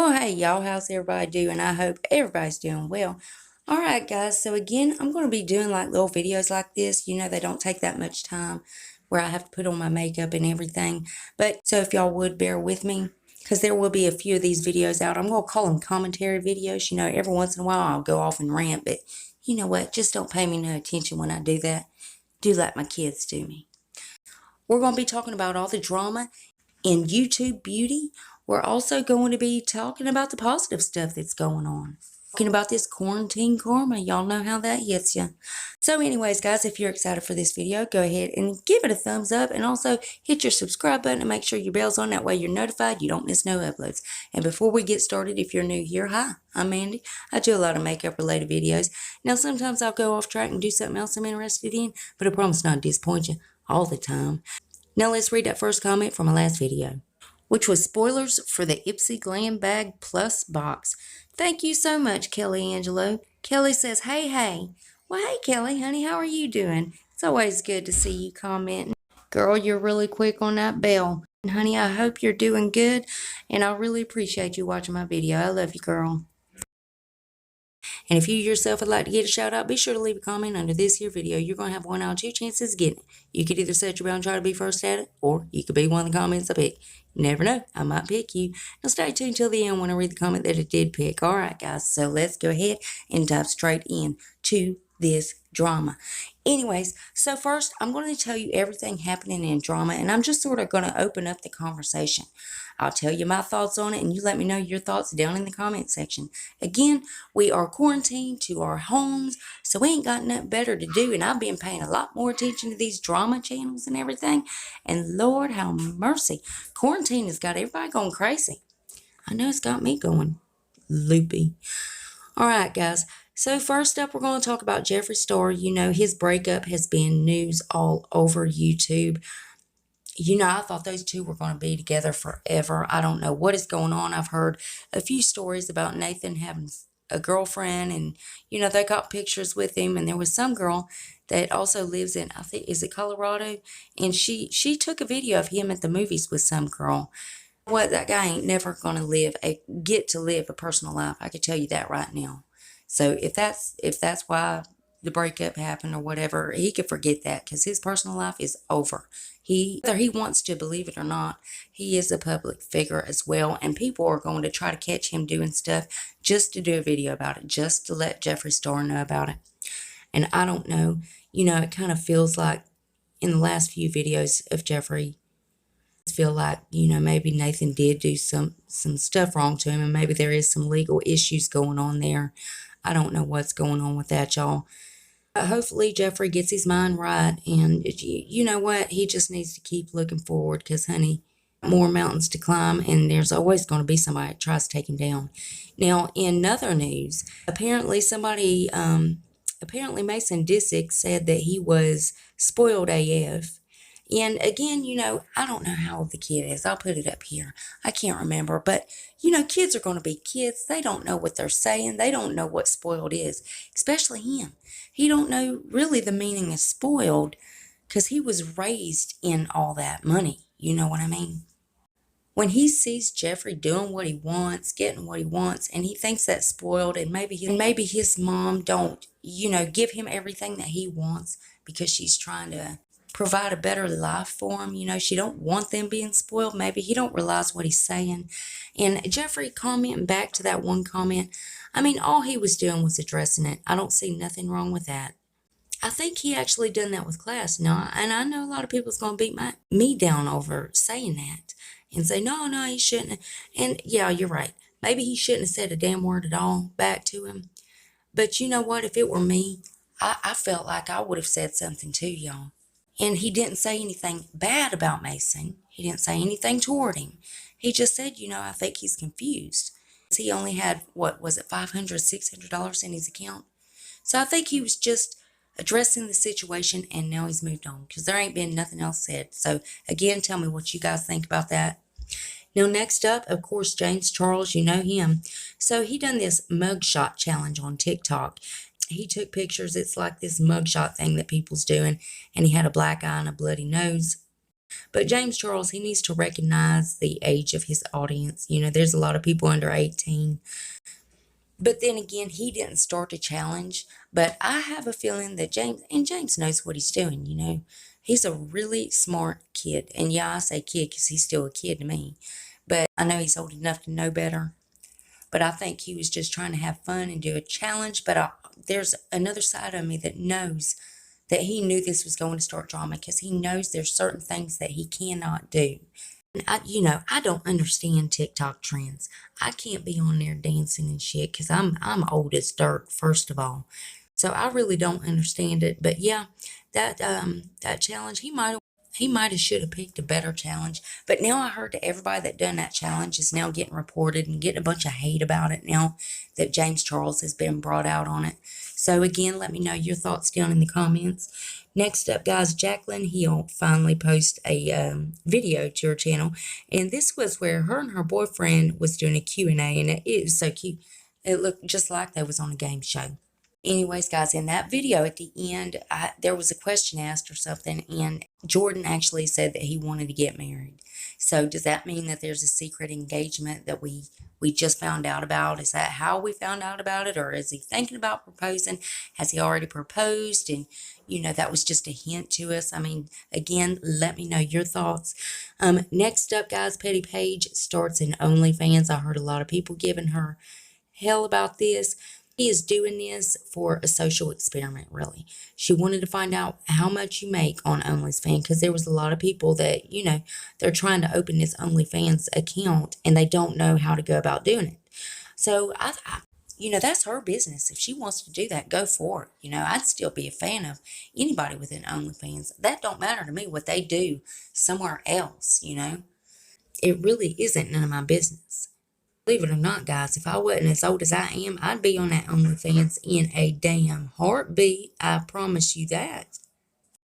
Oh, hey, y'all, how's everybody doing? I hope everybody's doing well. All right, guys, so again, I'm going to be doing like little videos like this. You know, they don't take that much time where I have to put on my makeup and everything. But so if y'all would bear with me, because there will be a few of these videos out. I'm going to call them commentary videos. You know, every once in a while I'll go off and rant, but you know what? Just don't pay me no attention when I do that. Do like my kids do me. We're going to be talking about all the drama in YouTube beauty. We're also going to be talking about the positive stuff that's going on. Talking about this quarantine karma. Y'all know how that hits you. So anyways, guys, if you're excited for this video, go ahead and give it a thumbs up. And also hit your subscribe button and make sure your bell's on. That way you're notified. You don't miss no uploads. And before we get started, if you're new here, hi, I'm Mandy. I do a lot of makeup related videos. Now, sometimes I'll go off track and do something else I'm interested in. But I promise not to disappoint you all the time. Now let's read that first comment from my last video, which was spoilers for the Ipsy Glam Bag Plus box. Thank you so much, Kelly Angelo. Kelly says, hey. Well, hey, Kelly, honey, how are you doing? It's always good to see you commenting. Girl, you're really quick on that bell. And honey, I hope you're doing good, and I really appreciate you watching my video. I love you, girl. And if you yourself would like to get a shout out, be sure to leave a comment under this here video. You're going to have one out of two chances of getting it. You could either set your bound and try to be first at it, or you could be one of the comments I pick. You never know, I might pick you. Now stay tuned till the end when I read the comment that it did pick. Alright guys, so let's go ahead and dive straight in to this drama. Anyways, so first I'm going to tell you everything happening in drama, and I'm just sort of going to open up the conversation. I'll tell you my thoughts on it, and you let me know your thoughts down in the comment section. Again, we are quarantined to our homes, so we ain't got nothing better to do, and I've been paying a lot more attention to these drama channels and everything, and Lord have mercy, quarantine has got everybody going crazy. I know it's got me going loopy. Alright guys, so first up we're going to talk about Jeffree Star. You know, his breakup has been news all over YouTube. You know, I thought those two were going to be together forever. I don't know what is going on. I've heard a few stories about Nathan having a girlfriend, and, you know, they got pictures with him. And there was some girl that also lives in, I think, is it Colorado? And she took a video of him at the movies with some girl. What, that guy ain't never going to get to live a personal life. I can tell you that right now. So if that's why the breakup happened or whatever, he could forget that, because his personal life is over. Whether he wants to believe it or not, he is a public figure as well, and people are going to try to catch him doing stuff just to do a video about it, just to let Jeffree Star know about it. And I don't know, you know, it kind of feels like in the last few videos of Jeffree, I feel like, you know, maybe Nathan did do some stuff wrong to him, and maybe there is some legal issues going on there. I don't know what's going on with that, y'all. Hopefully Jeffree gets his mind right, and you know what, he just needs to keep looking forward, because honey, more mountains to climb, and there's always going to be somebody that tries to take him down. Now in other news, apparently Mason Disick said that he was spoiled AF. And again, you know, I don't know how old the kid is. I'll put it up here. I can't remember. But, you know, kids are going to be kids. They don't know what they're saying. They don't know what spoiled is, especially him. He don't know really the meaning of spoiled, because he was raised in all that money. You know what I mean? When he sees Jeffree doing what he wants, getting what he wants, and he thinks that's spoiled, and maybe his mom don't, you know, give him everything that he wants because she's trying to provide a better life for him. You know, she don't want them being spoiled. Maybe he don't realize what he's saying. And Jeffree commenting back to that one comment, I mean, all he was doing was addressing it. I don't see nothing wrong with that. I think he actually done that with class now, and I know a lot of people's going to beat me down over saying that and say, no, he shouldn't. And yeah, you're right. Maybe he shouldn't have said a damn word at all back to him. But you know what? If it were me, I felt like I would have said something too, y'all. And he didn't say anything bad about Mason. He didn't say anything toward him. He just said, you know, I think he's confused. He only had, what was it, $500, $600 in his account. So I think he was just addressing the situation, and now he's moved on, because there ain't been nothing else said. So again, tell me what you guys think about that. Now next up, of course, James Charles, you know him. So he done this mugshot challenge on TikTok. He took pictures. It's like this mugshot thing that people's doing, and he had a black eye and a bloody nose. But James Charles, he needs to recognize the age of his audience. There's a lot of people under 18. But then again, he didn't start a challenge. But I have a feeling that James knows what he's doing. He's a really smart kid. And yeah, I say kid because he's still a kid to me. But I know he's old enough to know better. But I think he was just trying to have fun and do a challenge. But there's another side of me that knows that he knew this was going to start drama because he knows there's certain things that he cannot do. And I don't understand TikTok trends. I can't be on there dancing and shit because I'm old as dirt, first of all. So I really don't understand it. But yeah, that challenge, he might have should have picked a better challenge. But now I heard that everybody that done that challenge is now getting reported and getting a bunch of hate about it now that James Charles has been brought out on it. So again, let me know your thoughts down in the comments. Next up, guys, Jacqueline Hill finally posted a video to her channel, and this was where her and her boyfriend was doing a Q&A, and it is so cute. It looked just like they was on a game show. Anyways, guys, in that video at the end, there was a question asked or something, and Jordan actually said that he wanted to get married. So does that mean that there's a secret engagement that we just found out about? Is that how we found out about it, or is he thinking about proposing? Has he already proposed? And that was just a hint to us. I mean, again, let me know your thoughts. Next up, guys, Petty Page starts in OnlyFans. I heard a lot of people giving her hell about this. He is doing this for a social experiment, really. She wanted to find out how much you make on OnlyFans because there was a lot of people that, they're trying to open this OnlyFans account and they don't know how to go about doing it. So, that's her business. If she wants to do that, go for it. I'd still be a fan of anybody with an OnlyFans. That don't matter to me what they do somewhere else. It really isn't none of my business. Believe it or not, guys, if I wasn't as old as I am, I'd be on that OnlyFans in a damn heartbeat. I promise you that.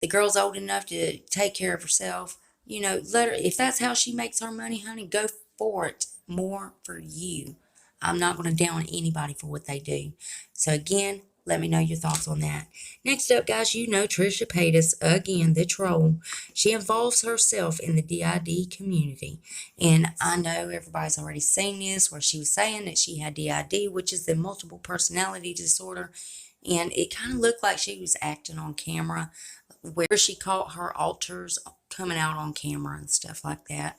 The girl's old enough to take care of herself. Let her, if that's how she makes her money, honey, go for it. More for you. I'm not going to down anybody for what they do. So again, let me know your thoughts on that. Next up, guys, Trisha Paytas, again, the troll. She involves herself in the DID community. And I know everybody's already seen this, where she was saying that she had DID, which is the multiple personality disorder. And it kind of looked like she was acting on camera, where she caught her alters coming out on camera and stuff like that.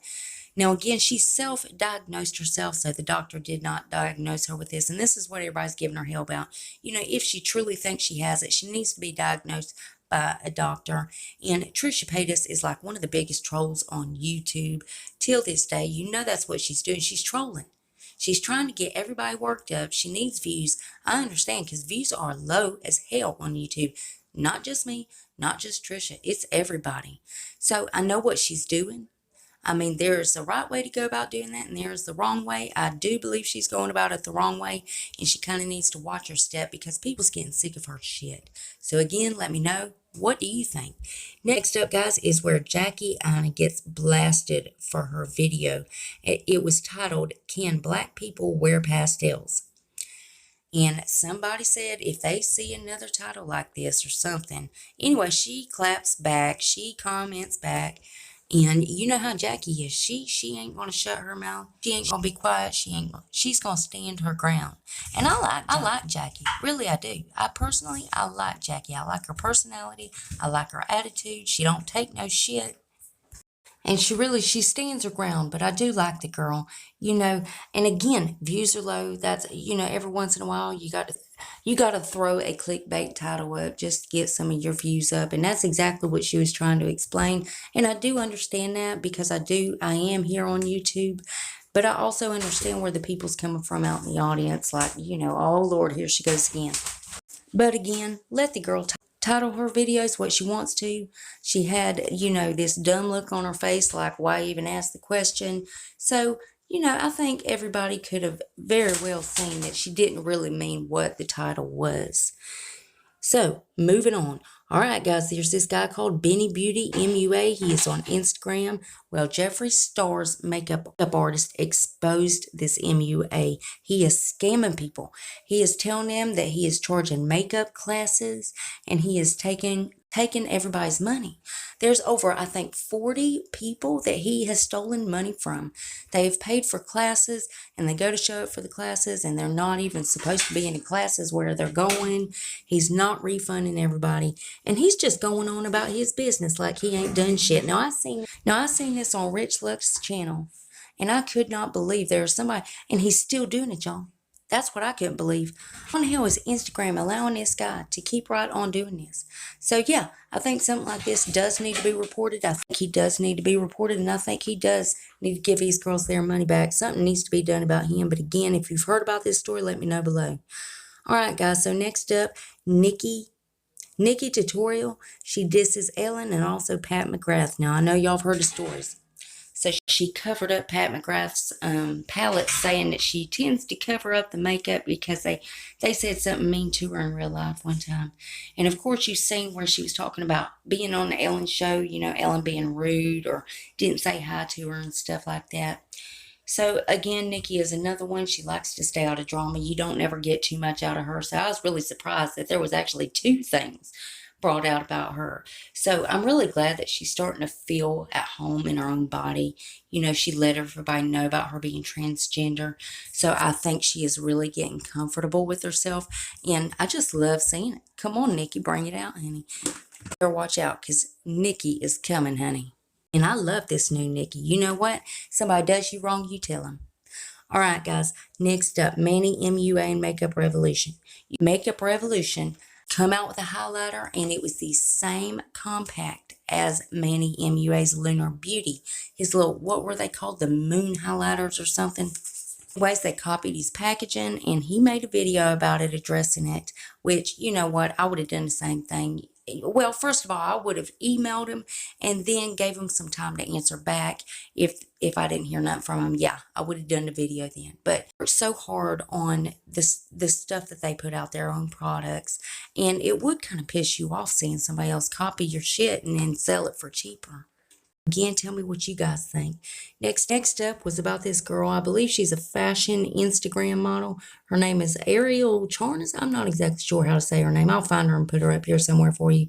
Now, again, she self-diagnosed herself, so the doctor did not diagnose her with this. And this is what everybody's giving her hell about. If she truly thinks she has it, she needs to be diagnosed by a doctor. And Trisha Paytas is like one of the biggest trolls on YouTube till this day. That's what she's doing. She's trolling. She's trying to get everybody worked up. She needs views. I understand because views are low as hell on YouTube. Not just me, not just Trisha. It's everybody. So I know what she's doing. I mean, there's the right way to go about doing that, and there's the wrong way. I do believe she's going about it the wrong way, and she kind of needs to watch her step because people's getting sick of her shit. So again, let me know. What do you think? Next up, guys, is where Jackie Aina gets blasted for her video. It was titled, "Can Black People Wear Pastels?" And somebody said if they see another title like this or something. Anyway, she claps back. She comments back. And you know how Jackie is. She ain't gonna shut her mouth. She ain't gonna be quiet. She's gonna stand her ground. And I like Jackie. Really, I do. I like Jackie. I like her personality. I like her attitude. She don't take no shit. And she stands her ground, but I do like the girl, and again, views are low. That's, every once in a while you got to throw a clickbait title up just to get some of your views up. And that's exactly what she was trying to explain. And I do understand that because I am here on YouTube, but I also understand where the people's coming from out in the audience. Like, oh Lord, here she goes again. But again, let the girl title her videos what she wants to. She had, this dumb look on her face, like, why even ask the question? So, I think everybody could have very well seen that she didn't really mean what the title was. So, moving on. All right, guys, there's this guy called Benny Beauty, MUA. He is on Instagram. Well, Jeffree Star's makeup artist exposed this MUA. He is scamming people. He is telling them that he is charging makeup classes, and he is taking taken everybody's money. There's over, I think, 40 people that he has stolen money from. They've paid for classes and they go to show up for the classes and they're not even supposed to be in the classes where they're going. He's not refunding everybody and he's just going on about his business like he ain't done shit. Now I seen this on Rich Luck's channel and I could not believe there was somebody, and he's still doing it, y'all. That's what I couldn't believe. How the hell is Instagram allowing this guy to keep right on doing this? So yeah, I think something like this does need to be reported. I think he does need to be reported, and I think he does need to give these girls their money back. Something needs to be done about him. But again, if you've heard about this story, let me know below. All right, guys. So next up, Nikki Tutorial. She disses Ellen and also Pat McGrath. Now I know y'all have heard the stories. So she covered up Pat McGrath's palette, saying that she tends to cover up the makeup because they said something mean to her in real life one time. And of course, you've seen where she was talking about being on the Ellen show, you know, Ellen being rude or didn't say hi to her and stuff like that. So again, Nikki is another one. She likes to stay out of drama. You don't never get too much out of her. So I was really surprised that there was actually two things brought out about her. So I'm really glad that she's starting to feel at home in her own body. You know, she let everybody know about her being transgender. So I think she is really getting comfortable with herself. And I just love seeing it. Come on, Nikki, bring it out, honey. Better watch out because Nikki is coming, honey. And I love this new Nikki. You know what? Somebody does you wrong, you tell them. All right, guys. Next up, Manny MUA and Makeup Revolution. Makeup Revolution come out with a highlighter, and it was the same compact as Manny MUA's Lunar Beauty. His little, what were they called? The moon highlighters or something. Anyways, they copied his packaging, and he made a video about it, addressing it, which, you know what, I would have done the same thing. Well, first of all, I would have emailed him and then gave him some time to answer back if I didn't hear nothing from him. Yeah, I would have done the video then. But we're so hard on the stuff that they put out, their own products, and it would kind of piss you off seeing somebody else copy your shit and then sell it for cheaper. Again, tell me what you guys think. Next up was about this girl. I believe she's a fashion Instagram model. Her name is Ariel Charnas. I'm not exactly sure how to say her name. I'll find her and put her up here somewhere for you.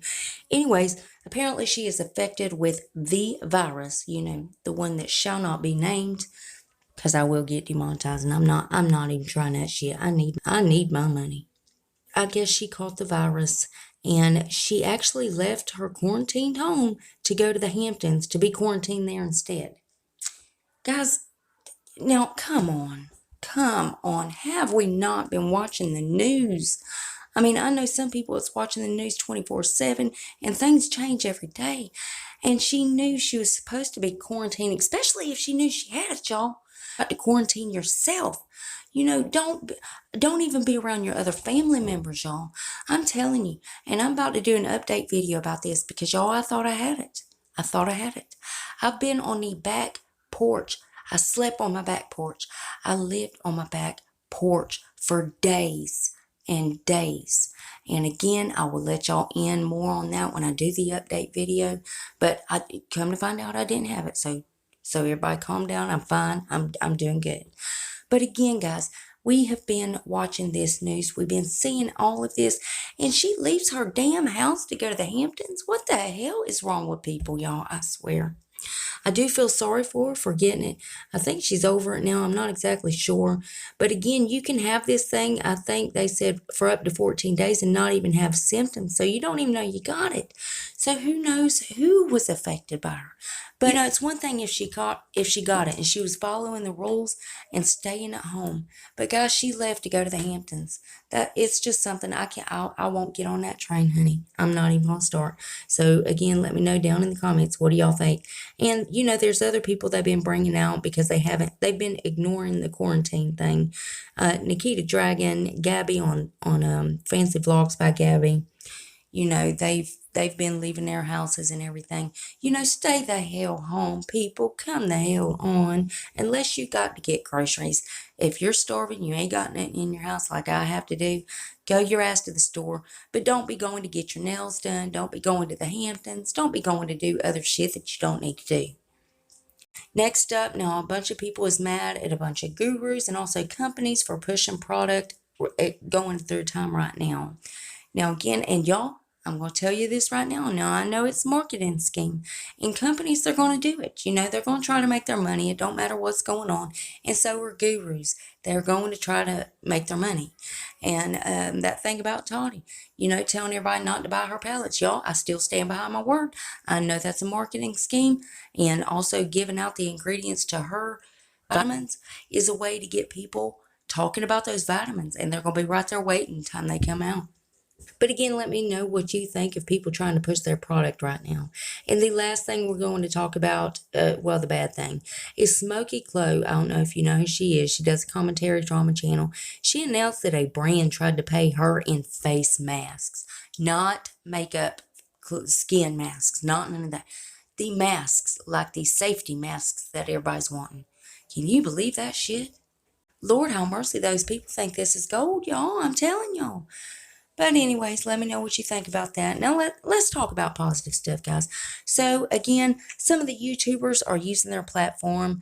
Anyways, apparently she is affected with the virus, you know, the one that shall not be named, because I will get demonetized, and I'm not even trying that shit. I need my money. I guess she caught the virus, and she actually left her quarantined home to go to the Hamptons to be quarantined there instead. Guys, now come on. Have we not been watching the news? I mean, I know some people that's watching the news 24/7, and things change every day. And she knew she was supposed to be quarantined, especially if she knew she had it, y'all. You have to quarantine yourself. You know, don't even be around your other family members, y'all. I'm telling you. And I'm about to do an update video about this because, y'all, I thought I had it. I've been on the back porch. I slept on my back porch. I lived on my back porch for days and days. And again, I will let y'all in more on that when I do the update video. But I come to find out I didn't have it. So everybody calm down. I'm fine. I'm doing good. But again, guys, we have been watching this news. We've been seeing all of this. And she leaves her damn house to go to the Hamptons. What the hell is wrong with people, y'all? I swear. I do feel sorry for her for getting it. I think she's over it now. I'm not exactly sure. But again, you can have this thing, I think they said, for up to 14 days and not even have symptoms. So you don't even know you got it. So who knows who was affected by her. But you know, it's one thing if she got it and she was following the rules and staying at home. But guys, she left to go to the Hamptons. That it's just something I won't get on that train, honey. I'm not even gonna start. So again, let me know down in the comments, what do y'all think? And you know, there's other people they've been bringing out because they've been ignoring the quarantine thing. Nikita Dragon, Gabby on Fancy Vlogs by Gabby. You know, they've been leaving their houses and everything. You know, stay the hell home, people. Come the hell on. Unless you got to get groceries. If you're starving, you ain't got nothing in your house like I have to do, go your ass to the store. But don't be going to get your nails done. Don't be going to the Hamptons. Don't be going to do other shit that you don't need to do. Next up, now a bunch of people is mad at a bunch of gurus and also companies for pushing product going through time right now. Now again, and y'all, I'm going to tell you this right now. Now, I know it's a marketing scheme. And companies, they're going to do it. You know, they're going to try to make their money. It don't matter what's going on. And so are gurus. They're going to try to make their money. And that thing about Toddy, you know, telling everybody not to buy her palettes. Y'all, I still stand behind my word. I know that's a marketing scheme. And also giving out the ingredients to her vitamins is a way to get people talking about those vitamins. And they're going to be right there waiting the time they come out. But again, let me know what you think of people trying to push their product right now. And the last thing we're going to talk about, well, the bad thing, is Smokey Chloe. I don't know if you know who she is. She does a commentary drama channel. She announced that a brand tried to pay her in face masks, not makeup, skin masks, not none of that. The masks, like these safety masks that everybody's wanting. Can you believe that shit? Lord have mercy, those people think this is gold, y'all. I'm telling y'all. But anyways, let me know what you think about that. Now let's talk about positive stuff, guys. So again, some of the YouTubers are using their platform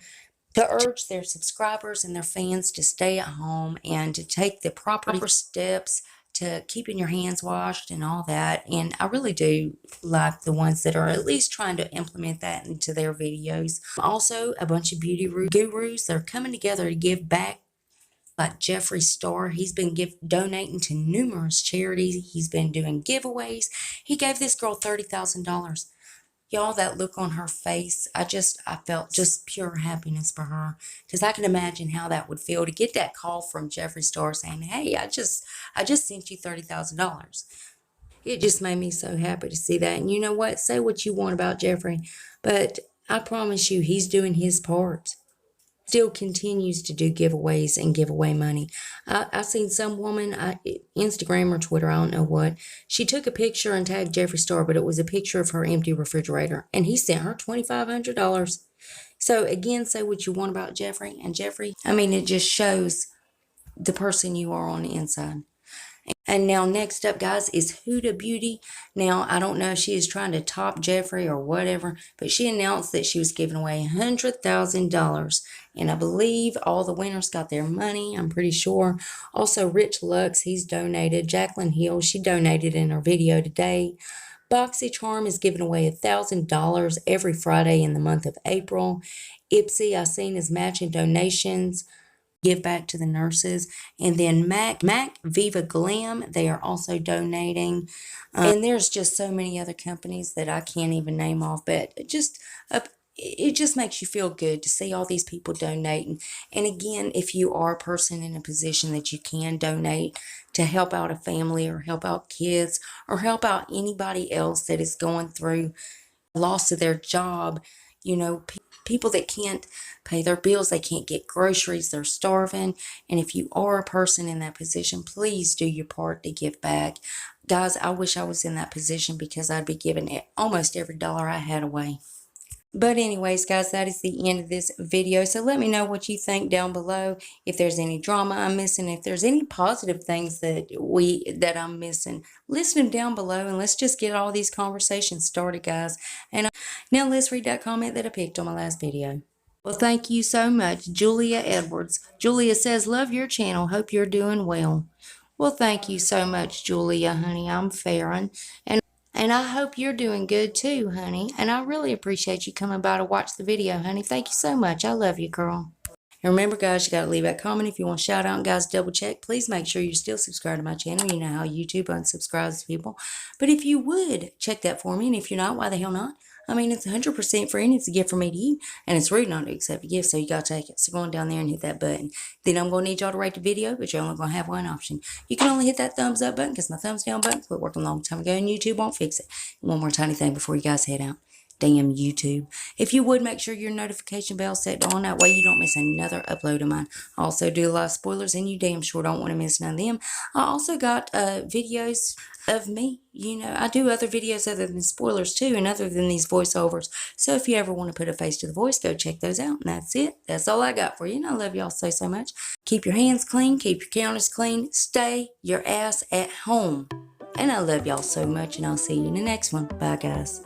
to urge their subscribers and their fans to stay at home and to take the proper steps to keeping your hands washed and all that. And I really do like the ones that are at least trying to implement that into their videos. Also, a bunch of beauty gurus, they're coming together to give back, like Jeffree Star. He's been donating to numerous charities. He's been doing giveaways. He gave this girl $30,000. Y'all, that look on her face, I felt just pure happiness for her, because I can imagine how that would feel to get that call from Jeffree Star saying, hey, I just sent you $30,000. It just made me so happy to see that. And you know what? Say what you want about Jeffree, but I promise you, he's doing his part. Still continues to do giveaways and give away money. I seen some woman, Instagram or Twitter, I don't know what, she took a picture and tagged Jeffree Star, but it was a picture of her empty refrigerator, and he sent her $2,500. So again, say what you want about Jeffree, and Jeffree, I mean, it just shows the person you are on the inside. And now next up, guys, is Huda Beauty. Now, I don't know if she is trying to top Jeffree or whatever, but she announced that she was giving away $100,000. And I believe all the winners got their money, I'm pretty sure. Also, Rich Lux, he's donated. Jaclyn Hill, she donated in her video today. BoxyCharm is giving away $1,000 every Friday in the month of April. Ipsy, I seen, is matching donations, give back to the nurses. And then Mac Viva Glam, they are also donating. And there's just so many other companies that I can't even name off, but it just makes you feel good to see all these people donating. And again, if you are a person in a position that you can donate to help out a family or help out kids or help out anybody else that is going through loss of their job, you know, people that can't pay their bills, they can't get groceries, they're starving. And if you are a person in that position, please do your part to give back. Guys, I wish I was in that position, because I'd be giving almost every dollar I had away. But anyways, guys, that is the end of this video. So let me know what you think down below. If there's any drama I'm missing, if there's any positive things that I'm missing, list them down below, and let's just get all these conversations started, guys. And now let's read that comment that I picked on my last video. Well, thank you so much, Julia Edwards. Julia says, love your channel. Hope you're doing well. Well, thank you so much, Julia, honey. I'm Farron. And I hope you're doing good too, honey. And I really appreciate you coming by to watch the video, honey. Thank you so much. I love you, girl. And remember, guys, you got to leave that comment if you want a shout out. And guys, double check. Please make sure you're still subscribed to my channel. You know how YouTube unsubscribes people. But if you would, check that for me. And if you're not, why the hell not? I mean, it's 100% free, and it's a gift from me to you. And it's rude not to accept a gift, so you got to take it. So go on down there and hit that button. Then I'm going to need y'all to rate the video, but you're only going to have one option. You can only hit that thumbs up button, because my thumbs down button quit working a long time ago, and YouTube won't fix it. And one more tiny thing before you guys head out. Damn YouTube. If you would, make sure your notification bell set on. That way you don't miss another upload of mine. I also do a lot of spoilers, and you damn sure don't want to miss none of them. I also got videos of me. You know, I do other videos other than spoilers too, and other than these voiceovers. So if you ever want to put a face to the voice, go check those out. And that's it. That's all I got for you. And I love y'all so much. Keep your hands clean. Keep your counters clean. Stay your ass at home. And I love y'all so much, and I'll see you in the next one. Bye, guys.